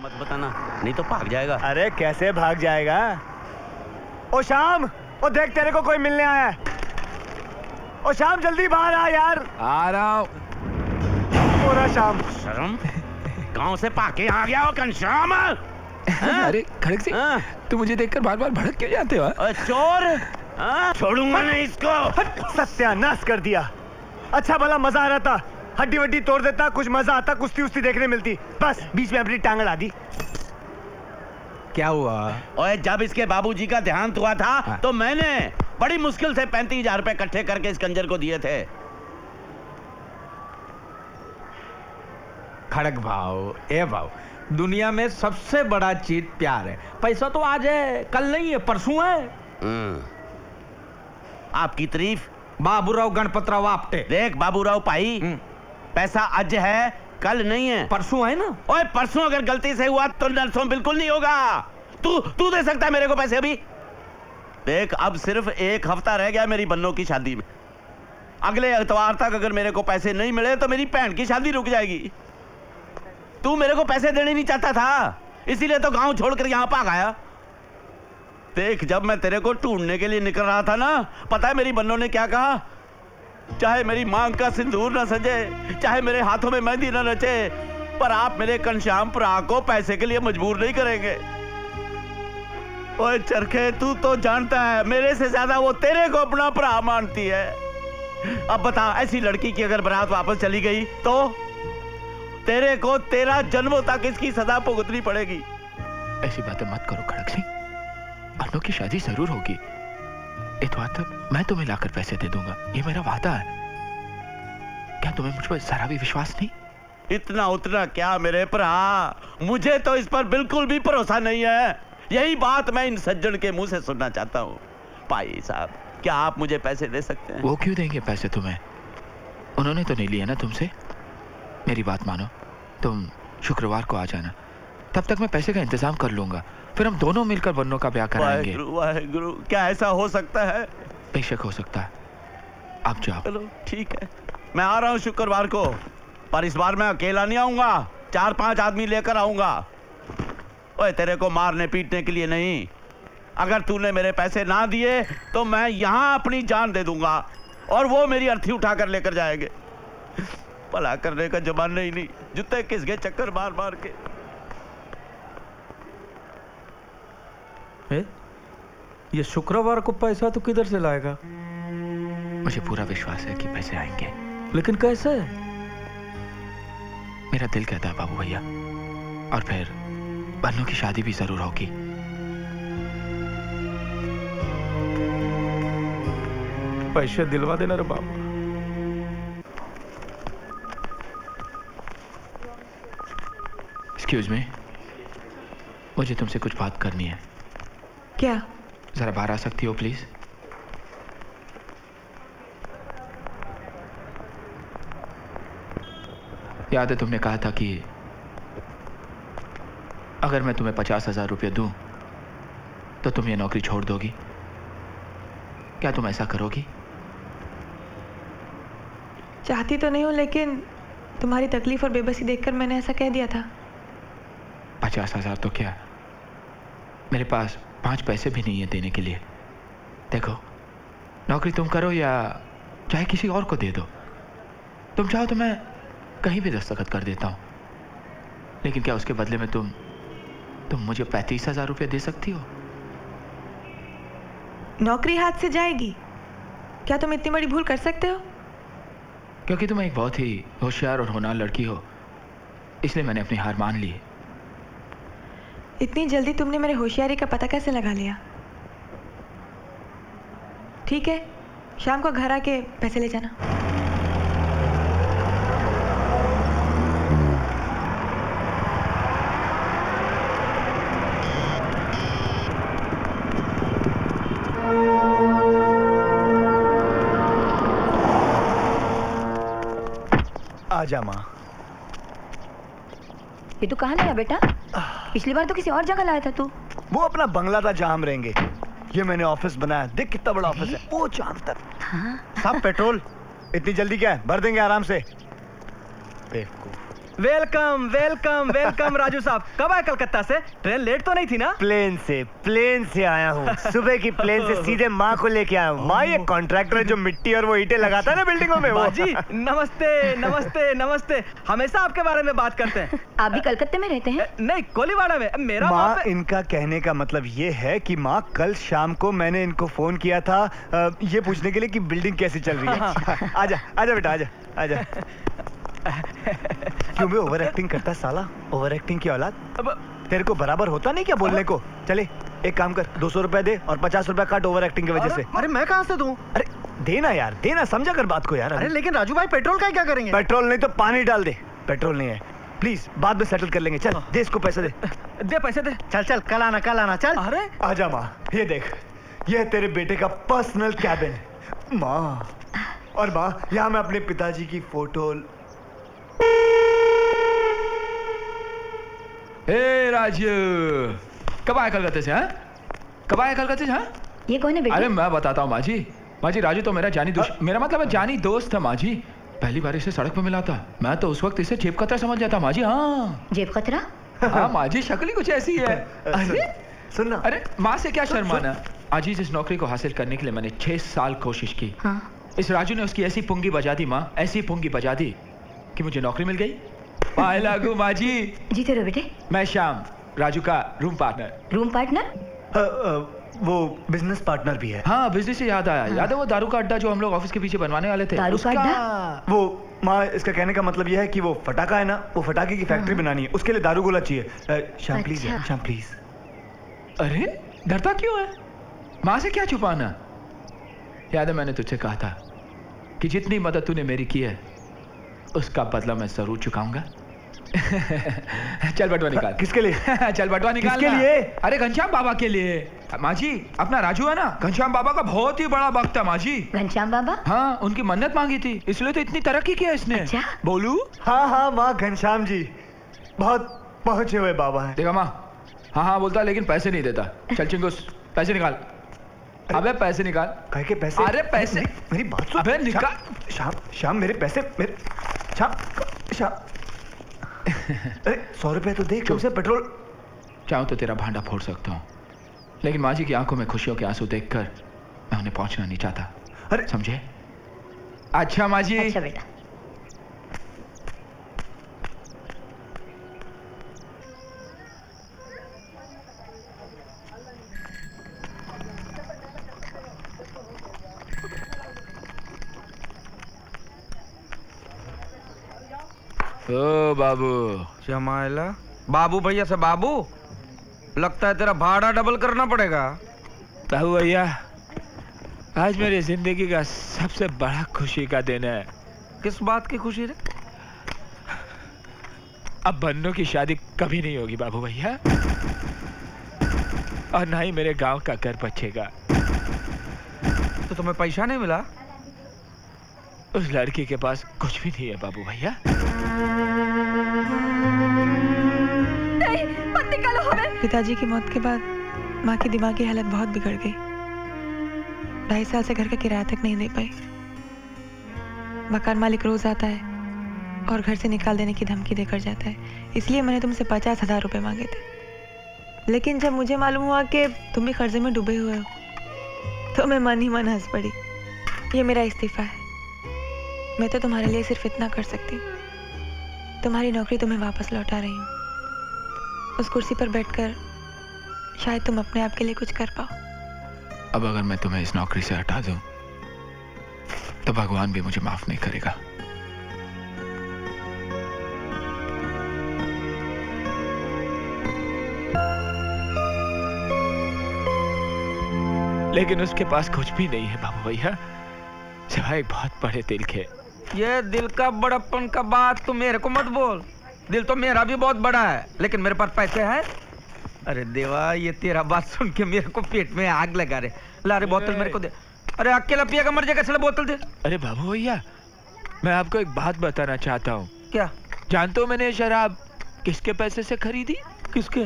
मत बताना, नहीं तो भाग जाएगा। अरे कैसे भाग जाएगा? ओ शाम, ओ देख तेरे को कोई मिलने आया है। ओ शाम जल्दी बाहर आ यार। आ रहा हूँ। ओ रहा शाम। शर्म, गांव से पाके आ गया हो घनश्याम। अरे खड़क सिंह, तू मुझे देखकर बार बार भड़क क्यों जाते हो? चोर, छोड़ूंगा नहीं इसको। सत्यानाश कर दिया। अच्छा भला मजा आ रहा था, हड्डी वड्डी तोड़ देता, कुछ मजा आता, कुश्ती उस्ती देखने मिलती, बस बीच में अपनी टांग अड़ा दी। क्या हुआ? ओए जब इसके बाबूजी का देहांत हुआ था तो मैंने बड़ी मुश्किल से 35,000 रुपए इकट्ठे करके इस कंजर को दिए थे। खड़क भाव, ए भाव, दुनिया में सबसे बड़ा चीज प्यार है। पैसा तो आज है, कल नहीं है, परसों है। आपकी तारीफ बाबूराव गणपतराव आपटे। देख बाबूराव भाई, पैसा आज है, कल नहीं है, परसों है ना। ओए परसों अगर गलती से हुआ तो नरसों बिल्कुल नहीं होगा। तू दे सकता है मेरे को पैसे अभी? देख अब सिर्फ 1 हफ्ता रह गया मेरी बन्नों की शादी में। अगले इतवार तक अगर मेरे को पैसे नहीं मिले तो मेरी बहन की शादी रुक जाएगी। तू मेरे को पैसे देने नहीं चाहता था, इसीलिए तो गांव छोड़कर यहां भाग आया। देख जब मैं तेरे को ढूंढने के लिए निकल रहा था ना, पता है मेरी बन्नों ने क्या कहा? चाहे मेरी मांग का सिंदूर न सजे, चाहे मेरे हाथों में मेहंदी न नचे, पर आप मेरे घनश्याम भरा को पैसे के लिए मजबूर नहीं करेंगे। ओए चरखे, तू तो जानता है मेरे से ज्यादा वो तेरे को अपना भरा मानती है। अब बता, ऐसी लड़की की अगर बारात वापस चली गई तो तेरे को 13 जन्मों तक इसकी सजा भुगतनी पड़ेगी। ऐसी बातें मत करो खड़क सिंह, अन्नों की शादी जरूर होगी। इतवार तक मैं तुम्हें लाकर पैसे दे दूंगा, ये मेरा वादा है। क्या तुम्हें मुझ पर जरा भी विश्वास नहीं? इतना उतना क्या मेरे भरा, मुझे तो इस पर बिल्कुल भी भरोसा नहीं है। यही बात मैं इन सज्जन के मुंह से सुनना चाहता हूँ। भाई साहब, क्या आप मुझे पैसे दे सकते हैं? वो क्यों देंगे पैसे तुम्हें? उन्होंने तो नहीं लिया ना तुमसे। मेरी बात मानो, तुम शुक्रवार को आ जाना, तब तक मैं पैसे का इंतजाम कर लूंगा। फिर हम दोनों मिलकर बन्नों का ब्याह कराएंगे। वाहेगुरु, क्या ऐसा हो सकता है? बेशक हो सकता है। आप जाओ। चलो ठीक है, मैं आ रहा हूँ शुक्रवार को, पर इस बार मैं अकेला नहीं आऊंगा, 4-5 आदमी लेकर आऊंगा। ओए तेरे को मारने पीटने के लिए नहीं। अगर तूने मेरे पैसे ना दिए तो मैं यहां अपनी जान दे दूंगा और वो मेरी अर्थी उठाकर लेकर जाएंगे। भला करने का जमाना ही नहीं, जूते किसके चक्कर मार मार के। ये शुक्रवार को पैसा तो किधर से लाएगा? मुझे पूरा विश्वास है कि पैसे आएंगे। लेकिन कैसे? मेरा दिल कहता है बाबू भैया, और फिर बन्नों की शादी भी जरूर होगी। पैसे दिलवा देना रे बाबू। एक्सक्यूज मी, मुझे तुमसे कुछ बात करनी है। क्या? जरा बाहर आ सकती हो प्लीज? याद है तुमने कहा था कि अगर मैं तुम्हें 50,000 रुपये दूं तो तुम ये नौकरी छोड़ दोगी। क्या तुम ऐसा करोगी? चाहती तो नहीं हूं, लेकिन तुम्हारी तकलीफ और बेबसी देखकर मैंने ऐसा कह दिया था। 50,000 तो क्या, मेरे पास 5 पैसे भी नहीं है देने के लिए। देखो, नौकरी तुम करो या चाहे किसी और को दे दो, तुम चाहो तो मैं कहीं भी दस्तखत कर देता हूं, लेकिन क्या उसके बदले में तुम मुझे 35,000 रुपये दे सकती हो? नौकरी हाथ से जाएगी? क्या तुम इतनी बड़ी भूल कर सकते हो? क्योंकि तुम एक बहुत ही होशियार और होनहार लड़की हो, इसलिए मैंने अपनी हार मान ली। इतनी जल्दी तुमने मेरे होशियारी का पता कैसे लगा लिया? ठीक है, शाम को घर आके पैसे ले जाना। आजा माँ। ये तू कहाँ लाया बेटा? पिछली बार तो किसी और जगह लाया था तू। वो अपना बंगला था जहाँ हम रहेंगे। ये मैंने ऑफिस बनाया, देख कितना बड़ा ऑफिस है, वो चांद तक। हाँ? सब पेट्रोल। इतनी जल्दी क्या है, भर देंगे आराम से। बेवकूफ। वेलकम वेलकम वेलकम राजू साहब। कब आए कलकत्ता से? ट्रेन लेट तो नहीं थी ना? प्लेन से आया हूँ। सुबह की प्लेन से सीधे माँ को लेके आया हूँ। माँ ये कॉन्ट्रैक्टर है जो मिट्टी और वो ईंटें लगाता है ना बिल्डिंगों में। वो जी नमस्ते नमस्ते नमस्ते। हमेशा आपके बारे में बात करते हैं। आप भी कलकत्ते में रहते हैं? नहीं, कोलीवाड़ा में। मेरा माँ, वहाँ पे- इनका कहने का मतलब ये है कि माँ कल शाम को मैंने इनको फोन किया था ये पूछने के लिए कि बिल्डिंग कैसी चल रही है। आजा आजा बेटा आजा आजा। क्यों बे ओवर एक्टिंग करता है साला? ओवर एक्टिंग की औलाद। अब तेरे को बराबर होता नहीं क्या बोलने को? चले एक काम कर, 200 रुपए दे और 50 रुपए काट ओवर एक्टिंग की वजह से। अरे मैं कहाँ से दूं? अरे देना यार, देना, समझा कर बात को यार। अरे लेकिन राजू भाई पेट्रोल का क्या करेंगे? पेट्रोल नहीं तो पानी डाल दे। पेट्रोल नहीं है, प्लीज बाद में सेटल कर लेंगे। चल दे इसको पैसे दे। दे पैसे दे। चल चल कल आना चल। अरे आजा माँ, ये देख, ये तेरे बेटे का पर्सनल कैबिन है माँ। और माँ, यहाँ मैं अपने पिताजी की फोटो। ए राजू, कब आए कलकत्ते से? हाँ, कब आए कलकत्ते से? हाँ, ये कौन है बेटा? अरे मैं बताता हूँ माँ जी राजू तो मेरा जानी दोस्त, मेरा मतलब है जानी दोस्त था माँ जी। पहली बार इसे सड़क पे मिला था, मैं तो उस वक्त इसे जेब कतरा समझ जाता माँ जी। हाँ जेब खतरा? हाँ माँ जी, शक्ल ही कुछ ऐसी है। अरे सुनना, अरे माँ से क्या शर्माना। अजीज इस नौकरी को हासिल करने के लिए मैंने 6 साल कोशिश की। हाँ। इस राजू ने उसकी ऐसी पुंगी बजा दी माँ, ऐसी पुंगी बजा दी कि मुझे नौकरी मिल गई। पाए लागू माँ जी। जीते रहो बेटे। मैं श्याम, राजू का रूम पार्टनर। Room partner? वो बिजनेस पार्टनर भी है। हाँ, बिजनेस से याद आया। याद है वो दारू का अड्डा जो हम लोग ऑफिस के पीछे बनवाने वाले थे? दारू का उसका- अड्डा? वो माँ, इसका कहने का मतलब यह है कि वो फटाका है ना, वो फटाके की फैक्ट्री बनानी है, उसके लिए दारू गोला चाहिए। श्याम प्लीज, अच्छा। श्याम प्लीज। अरे डरता क्यों है? माँ से क्या छुपाना? याद है मैंने तुझसे कहा था कि जितनी मदद तूने मेरी की है उसका बदला मैं जरूर चुकाऊंगा। चल बटुआ निकाल। किसके लिए? चल बटुआ निकाल। किसके ना। लिए? अरे घनश्याम बाबा के लिए। माँ जी, अपना राजू है ना, घनश्याम बाबा का बहुत ही बड़ा भक्त है माँ जी। घनश्याम बाबा? हाँ, उनकी मन्नत मांगी थी, इसलिए तो इतनी तरक्की की है इसने। अच्छा। बोलू? हाँ हाँ माँ, घनश्याम जी बहुत पहुंचे हुए बाबा हैं। देखा माँ, हाँ हाँ बोलता लेकिन पैसे नहीं देता। चल चिंगूस, पैसे निकाल। अबे पैसे निकाल। कहे के पैसे? अरे पैसे। मेरी बात सुन। अबे निकाल। श्याम, श्याम मेरे पैसे, मेरे श्याम, श्याम। अरे 100 रुपए तो दे, कम से पेट्रोल। चाहूं तो तेरा भांडा फोड़ सकता हूँ, लेकिन माँ जी की आंखों में खुशियों के आंसू देखकर मैं उन्हें पहुंचना नहीं चाहता। अरे समझे? अच्छा माँ जी। अच्छा बेटा। ओ बाबू। जमाइला बाबू भैया से बाबू, लगता है तेरा भाड़ा डबल करना पड़ेगा। बाबू भैया, आज मेरी जिंदगी का सबसे बड़ा खुशी का दिन है। किस बात की खुशी रे? अब बन्नू की शादी कभी नहीं होगी बाबू भैया, और ना ही मेरे गांव का घर बचेगा। तो तुम्हें पैसा नहीं मिला? उस लड़की के पास कुछ भी नहीं है बाबू भैया। नहीं, मत निकालो हमें। पिताजी की मौत के बाद माँ की दिमागी हालत बहुत बिगड़ गई। 2.5 साल से घर का किराया तक नहीं दे पाई। मकान मालिक रोज आता है और घर से निकाल देने की धमकी देकर जाता है। इसलिए मैंने तुमसे 50,000 रुपए मांगे थे, लेकिन जब मुझे मालूम हुआ कि तुम भी कर्जे में डूबे हुए हो तो मैं मन ही मन हंस पड़ी। ये मेरा इस्तीफा है। मैं तो तुम्हारे लिए सिर्फ इतना कर सकती हूँ, तुम्हारी नौकरी तुम्हें वापस लौटा रही हूँ। उस कुर्सी पर बैठकर शायद तुम अपने आप के लिए कुछ कर पाओ। अब अगर मैं तुम्हें इस नौकरी से हटा दूं तो भगवान भी मुझे माफ नहीं करेगा। लेकिन उसके पास कुछ भी नहीं है बाबू भैया, सिवाय एक बहुत बड़े दिल के। ये दिल का बड़प्पन का बात तो मेरे को मत बोल। दिल तो मेरा भी बहुत बड़ा है, लेकिन मेरे पास पैसे हैं। अरे देवा, ये तेरा बात सुन के मेरे को पेट में आग लगा रे। ला रे बोतल मेरे को दे। अरे अकेला पिएगा मर जाएगा, चलो बोतल दे। अरे बाबू भैया, मैं आपको एक बात बताना चाहता हूँ। क्या? जानते हो मैंने ये शराब किसके पैसे से खरीदी? किसके?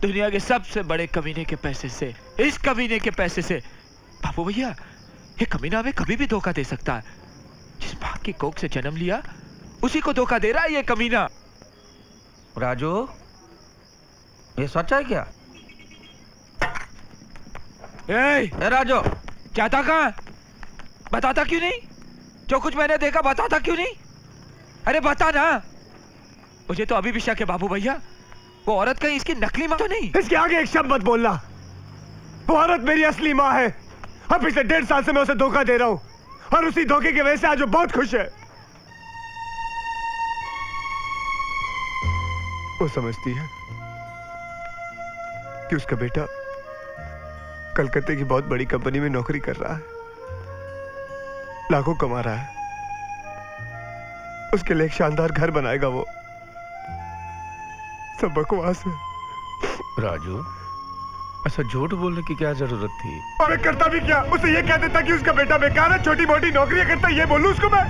दुनिया के सबसे बड़े कमीने के पैसे से, इस कमीने के पैसे से। बाबू भैया, ये कमीना हमें कभी भी धोखा दे सकता है। जिस माँ की कोख से जन्म लिया उसी को धोखा दे रहा है ये कमीना। राजू, ये सच है क्या? ए राजू, जाता कहाँ? बताता क्यों नहीं? जो कुछ मैंने देखा बताता क्यों नहीं? अरे बता ना। मुझे तो अभी भी शक है बाबू भैया, वो औरत कहीं इसकी नकली माँ तो नहीं? इसके आगे एक शब्द मत बोलना। वो औरत मेरी असली माँ है। अब पिछले 1.5 साल से मैं उसे धोखा दे रहा हूँ और उसी धोखे की वजह से आज वो बहुत खुश है। वो समझती है कि उसका बेटा कलकत्ते की बहुत बड़ी कंपनी में नौकरी कर रहा है, लाखों कमा रहा है, उसके लिए एक शानदार घर बनाएगा। वो सब बकवास है। राजू, ऐसा झूठ बोलने की क्या जरूरत थी? और मैं करता भी क्या? उसे ये कह देता कि उसका बेटा बेकार है, छोटी मोटी नौकरियां करता, ये बोलूं उसको मैं?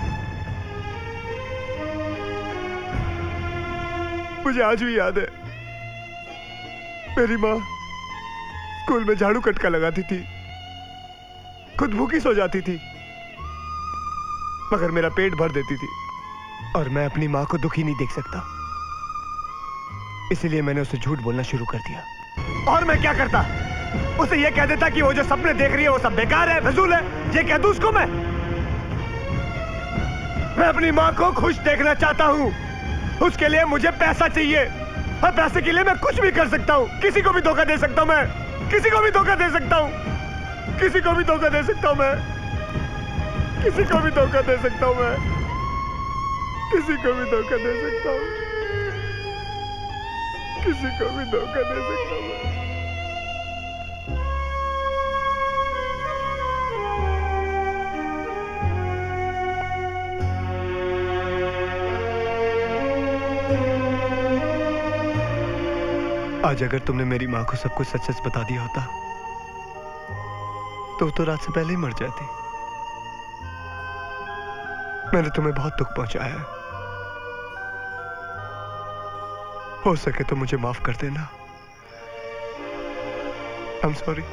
मुझे आज भी याद है, मेरी माँ स्कूल में झाड़ू कटका लगाती थी, खुद भूखी सो जाती थी, मगर मेरा पेट भर देती थी और मैं अपनी माँ को दुखी नहीं देख सकता। इसलिए मैंने उसे झूठ बोलना शुरू कर दिया। और मैं क्या करता? उसे यह कह देता कि वो जो सपने देख रही है वो सब बेकार है, फिजूल है। ये कह दूं उसको मैं अपनी माँ को खुश देखना चाहता हूँ। उसके लिए मुझे पैसा चाहिए और पैसे के लिए मैं कुछ भी कर सकता हूँ। किसी को भी धोखा दे सकता हूँ मैं, किसी को भी धोखा दे सकता हूँ, किसी को भी धोखा दे सकता हूँ मैं, किसी को भी धोखा दे सकता हूँ मैं, किसी को भी धोखा दे सकता हूँ, किसी को भी धोखा दे सकता हूँ मैं। आज अगर तुमने मेरी माँ को सब कुछ सच सच बता दिया होता तो रात से पहले ही मर जाती। मैंने तुम्हें बहुत दुख पहुंचाया है, हो सके तो मुझे माफ कर देना। I'm sorry।